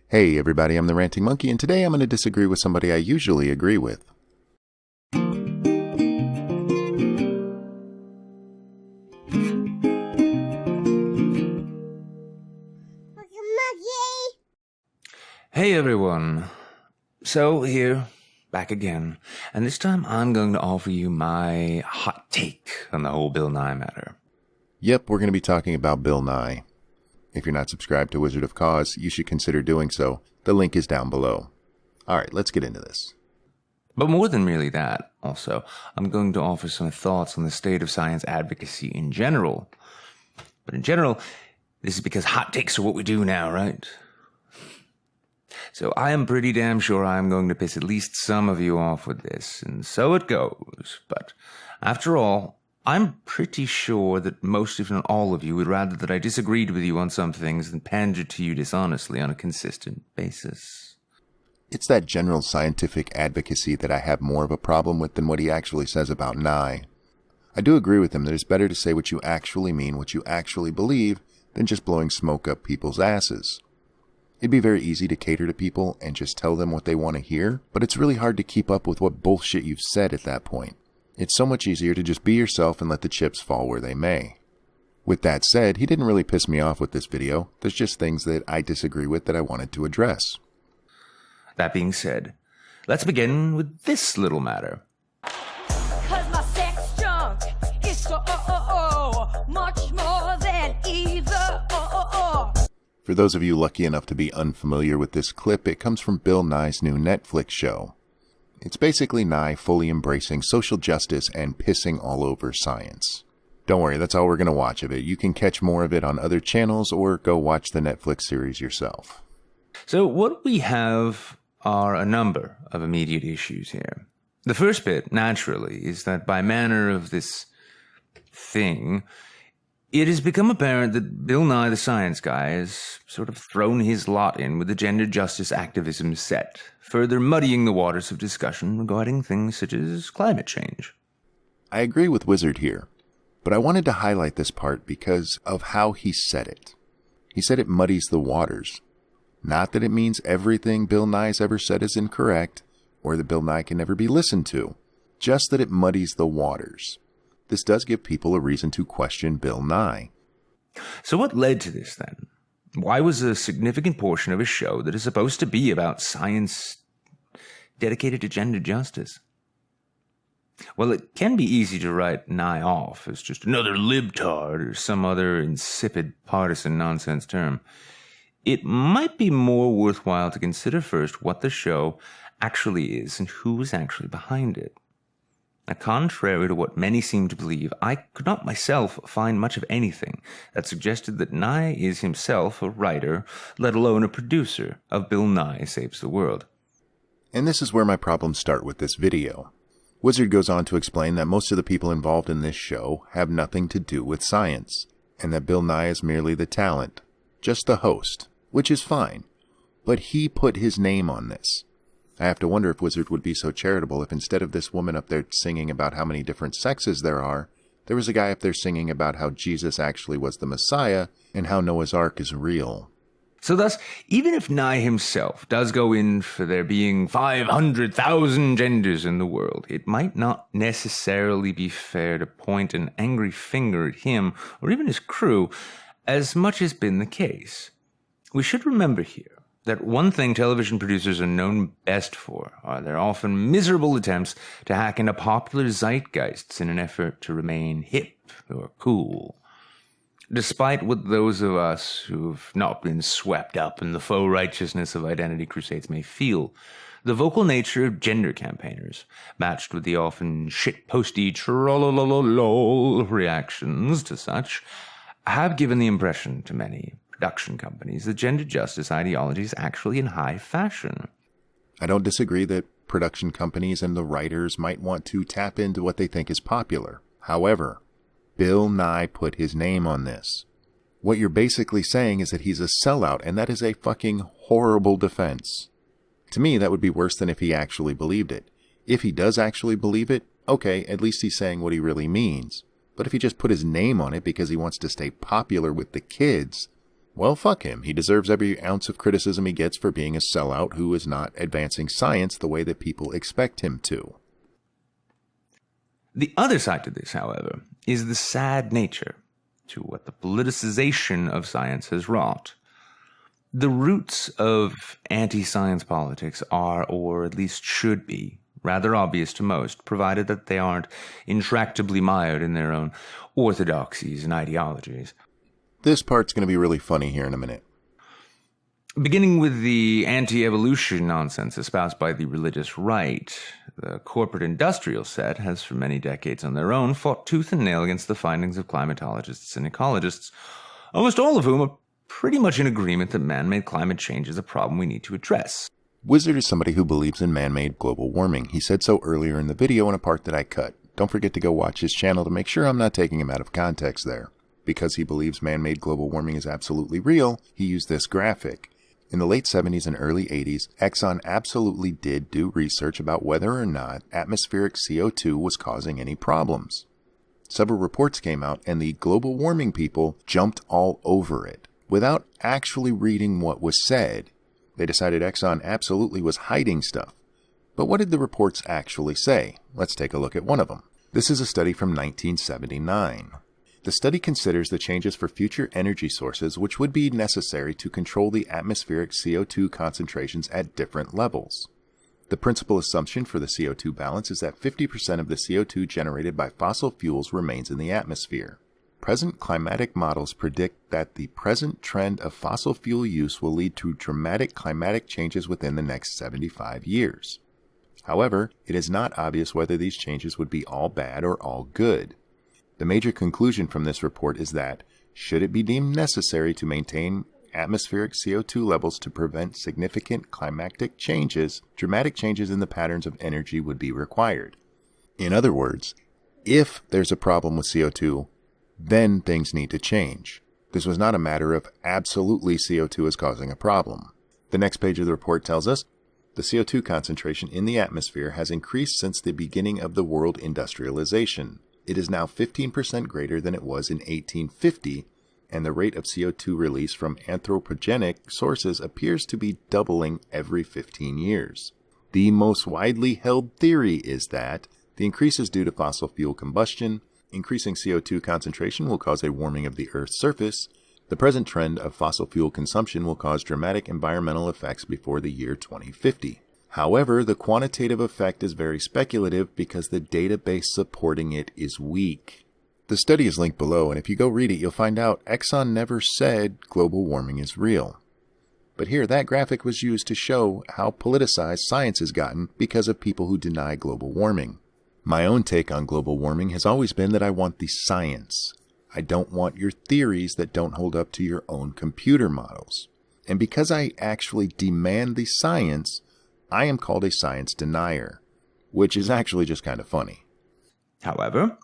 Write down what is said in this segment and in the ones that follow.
Hey everybody, I'm the Ranting Monkey, and today I'm going to disagree with somebody I usually agree with. Hey everyone. So here, back again, and this time I'm going to offer you my hot take on the whole Bill Nye matter. Yep, we're going to be talking about Bill Nye. If you're not subscribed to Wizard of Cause, you should consider doing so. The link is down below. Alright, let's get into this. But more than merely that, also, I'm going to offer some thoughts on the state of science advocacy in general. But in general, this is because hot takes are what we do now, right? So I am pretty damn sure I'm going to piss at least some of you off with this, and so it goes. But after all, I'm pretty sure that most, if not all of you, would rather that I disagreed with you on some things than pandered to you dishonestly on a consistent basis. It's that general scientific advocacy that I have more of a problem with than what he actually says about Nye. I do agree with him that it's better to say what you actually mean, what you actually believe, than just blowing smoke up people's asses. It'd be very easy to cater to people and just tell them what they want to hear, but it's really hard to keep up with what bullshit you've said at that point. It's so much easier to just be yourself and let the chips fall where they may. With that said, he didn't really piss me off with this video. There's just things that I disagree with that I wanted to address. That being said, let's begin with this little matter. 'Cause my sex junk is so much more than either. For those of you lucky enough to be unfamiliar with this clip, it comes from Bill Nye's new Netflix show. It's basically Nye fully embracing social justice and pissing all over science. Don't worry, that's all we're going to watch of it. You can catch more of it on other channels or go watch the Netflix series yourself. So what we have are a number of immediate issues here. The first bit, naturally, is that by manner of this thing, it has become apparent that Bill Nye the Science Guy has sort of thrown his lot in with the gender justice activism set, further muddying the waters of discussion regarding things such as climate change. I agree with Wizard here, but I wanted to highlight this part because of how he said it. He said it muddies the waters. Not that it means everything Bill Nye's ever said is incorrect, or that Bill Nye can never be listened to, just that it muddies the waters. This does give people a reason to question Bill Nye. So what led to this then? Why was a significant portion of a show that is supposed to be about science dedicated to gender justice? Well, it can be easy to write Nye off as just another libtard or some other insipid partisan nonsense term. It might be more worthwhile to consider first what the show actually is and who is actually behind it. Now, contrary to what many seem to believe, I could not myself find much of anything that suggested that Nye is himself a writer, let alone a producer, of Bill Nye Saves the World. And this is where my problems start with this video. Wizard goes on to explain that most of the people involved in this show have nothing to do with science, and that Bill Nye is merely the talent, just the host, which is fine. But he put his name on this. I have to wonder if Wizard would be so charitable if instead of this woman up there singing about how many different sexes there are, there was a guy up there singing about how Jesus actually was the Messiah and how Noah's Ark is real. So thus, even if Nye himself does go in for there being 500,000 genders in the world, it might not necessarily be fair to point an angry finger at him or even his crew, as much has been the case. We should remember here that one thing television producers are known best for are their often miserable attempts to hack into popular zeitgeists in an effort to remain hip or cool. Despite what those of us who've not been swept up in the faux righteousness of identity crusades may feel, the vocal nature of gender campaigners, matched with the often shitposty trollololol reactions to such, have given the impression to many production companies that gender justice ideology is actually in high fashion. I don't disagree that production companies and the writers might want to tap into what they think is popular. However, Bill Nye put his name on this. What you're basically saying is that he's a sellout, and that is a fucking horrible defense. To me, that would be worse than if he actually believed it. If he does actually believe it, okay, at least he's saying what he really means. But if he just put his name on it because he wants to stay popular with the kids, Well, fuck him. He deserves every ounce of criticism he gets for being a sellout who is not advancing science the way that people expect him to. The other side to this, however, is the sad nature to what the politicization of science has wrought. The roots of anti-science politics are, or at least should be, rather obvious to most, provided that they aren't intractably mired in their own orthodoxies and ideologies. This part's going to be really funny here in a minute. Beginning with the anti-evolution nonsense espoused by the religious right, the corporate industrial set has for many decades on their own fought tooth and nail against the findings of climatologists and ecologists, almost all of whom are pretty much in agreement that man-made climate change is a problem we need to address. Wizard is somebody who believes in man-made global warming. He said so earlier in the video in a part that I cut. Don't forget to go watch his channel to make sure I'm not taking him out of context there. Because he believes man-made global warming is absolutely real, he used this graphic. In the late 70s and early 80s, Exxon absolutely did do research about whether or not atmospheric CO2 was causing any problems. Several reports came out and the global warming people jumped all over it. Without actually reading what was said, they decided Exxon absolutely was hiding stuff. But what did the reports actually say? Let's take a look at one of them. This is a study from 1979. The study considers the changes for future energy sources which would be necessary to control the atmospheric CO2 concentrations at different levels. The principal assumption for the CO2 balance is that 50% of the CO2 generated by fossil fuels remains in the atmosphere. Present climatic models predict that the present trend of fossil fuel use will lead to dramatic climatic changes within the next 75 years. However, it is not obvious whether these changes would be all bad or all good. The major conclusion from this report is that, should it be deemed necessary to maintain atmospheric CO2 levels to prevent significant climatic changes, dramatic changes in the patterns of energy would be required. In other words, if there's a problem with CO2, then things need to change. This was not a matter of absolutely CO2 is causing a problem. The next page of the report tells us, the CO2 concentration in the atmosphere has increased since the beginning of the world industrialization. It is now 15% greater than it was in 1850, and the rate of CO2 release from anthropogenic sources appears to be doubling every 15 years. The most widely held theory is that the increase is due to fossil fuel combustion. Increasing CO2 concentration will cause a warming of the Earth's surface. The present trend of fossil fuel consumption will cause dramatic environmental effects before the year 2050. However, the quantitative effect is very speculative because the database supporting it is weak. The study is linked below, and if you go read it, you'll find out Exxon never said global warming is real. But here, that graphic was used to show how politicized science has gotten because of people who deny global warming. My own take on global warming has always been that I want the science. I don't want your theories that don't hold up to your own computer models. And because I actually demand the science, I am called a science denier, which is actually just kind of funny. However,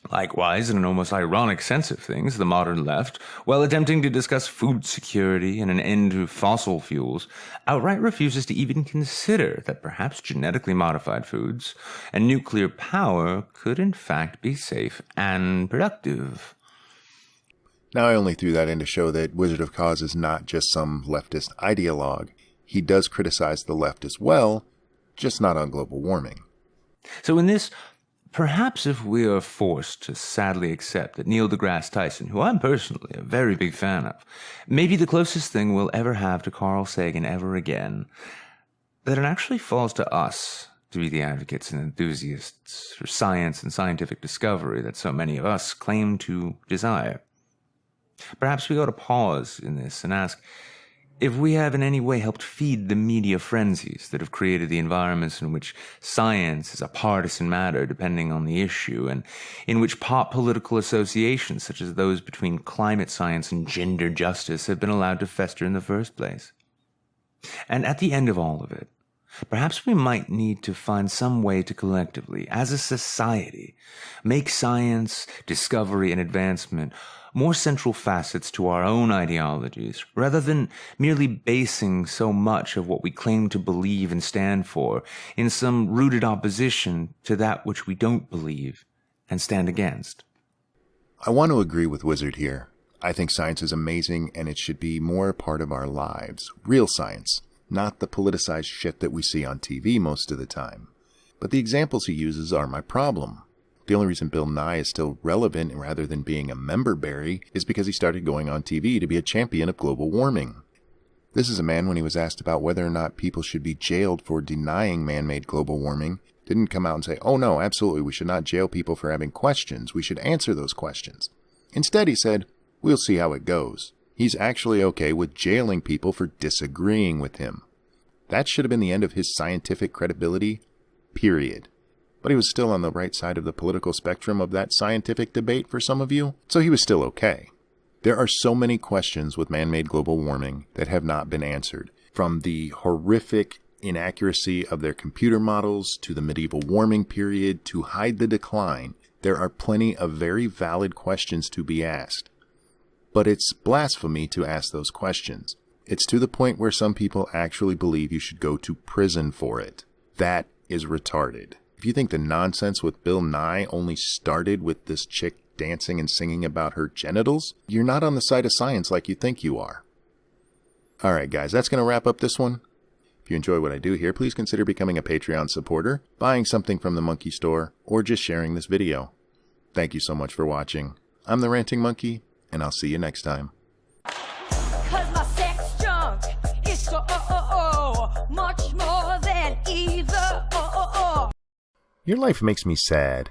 likewise, in an almost ironic sense of things, the modern left, while attempting to discuss food security and an end to fossil fuels, outright refuses to even consider that perhaps genetically modified foods and nuclear power could in fact be safe and productive. Now, I only threw that in to show that Wizard of Cause is not just some leftist ideologue. He does criticize the left as well, just not on global warming. So in this, perhaps if we are forced to sadly accept that Neil deGrasse Tyson, who I'm personally a very big fan of, may be the closest thing we'll ever have to Carl Sagan ever again, that it actually falls to us to be the advocates and enthusiasts for science and scientific discovery that so many of us claim to desire. Perhaps we ought to pause in this and ask if we have in any way helped feed the media frenzies that have created the environments in which science is a partisan matter depending on the issue, and in which pop political associations such as those between climate science and gender justice have been allowed to fester in the first place. And at the end of all of it, perhaps we might need to find some way to collectively, as a society, make science, discovery, and advancement more central facets to our own ideologies, rather than merely basing so much of what we claim to believe and stand for in some rooted opposition to that which we don't believe and stand against. I want to agree with Wizard here. I think science is amazing and it should be more a part of our lives. Real science, not the politicized shit that we see on TV most of the time. But the examples he uses are my problem. The only reason Bill Nye is still relevant rather than being a member berry is because he started going on TV to be a champion of global warming. This is a man, when he was asked about whether or not people should be jailed for denying man-made global warming, didn't come out and say, oh no, absolutely, we should not jail people for having questions. We should answer those questions. Instead, he said, we'll see how it goes. He's actually okay with jailing people for disagreeing with him. That should have been the end of his scientific credibility, period. But he was still on the right side of the political spectrum of that scientific debate for some of you, so he was still okay. There are so many questions with man-made global warming that have not been answered, from the horrific inaccuracy of their computer models to the medieval warming period to hide the decline. There are plenty of very valid questions to be asked. But it's blasphemy to ask those questions. It's to the point where some people actually believe you should go to prison for it. That is retarded. If you think the nonsense with Bill Nye only started with this chick dancing and singing about her genitals, you're not on the side of science like you think you are. Alright guys, that's going to wrap up this one. If you enjoy what I do here, please consider becoming a Patreon supporter, buying something from the Monkey Store, or just sharing this video. Thank you so much for watching. I'm the Ranting Monkey, and I'll see you next time. 'Cause my sex junk is so much more than either. Your life makes me sad.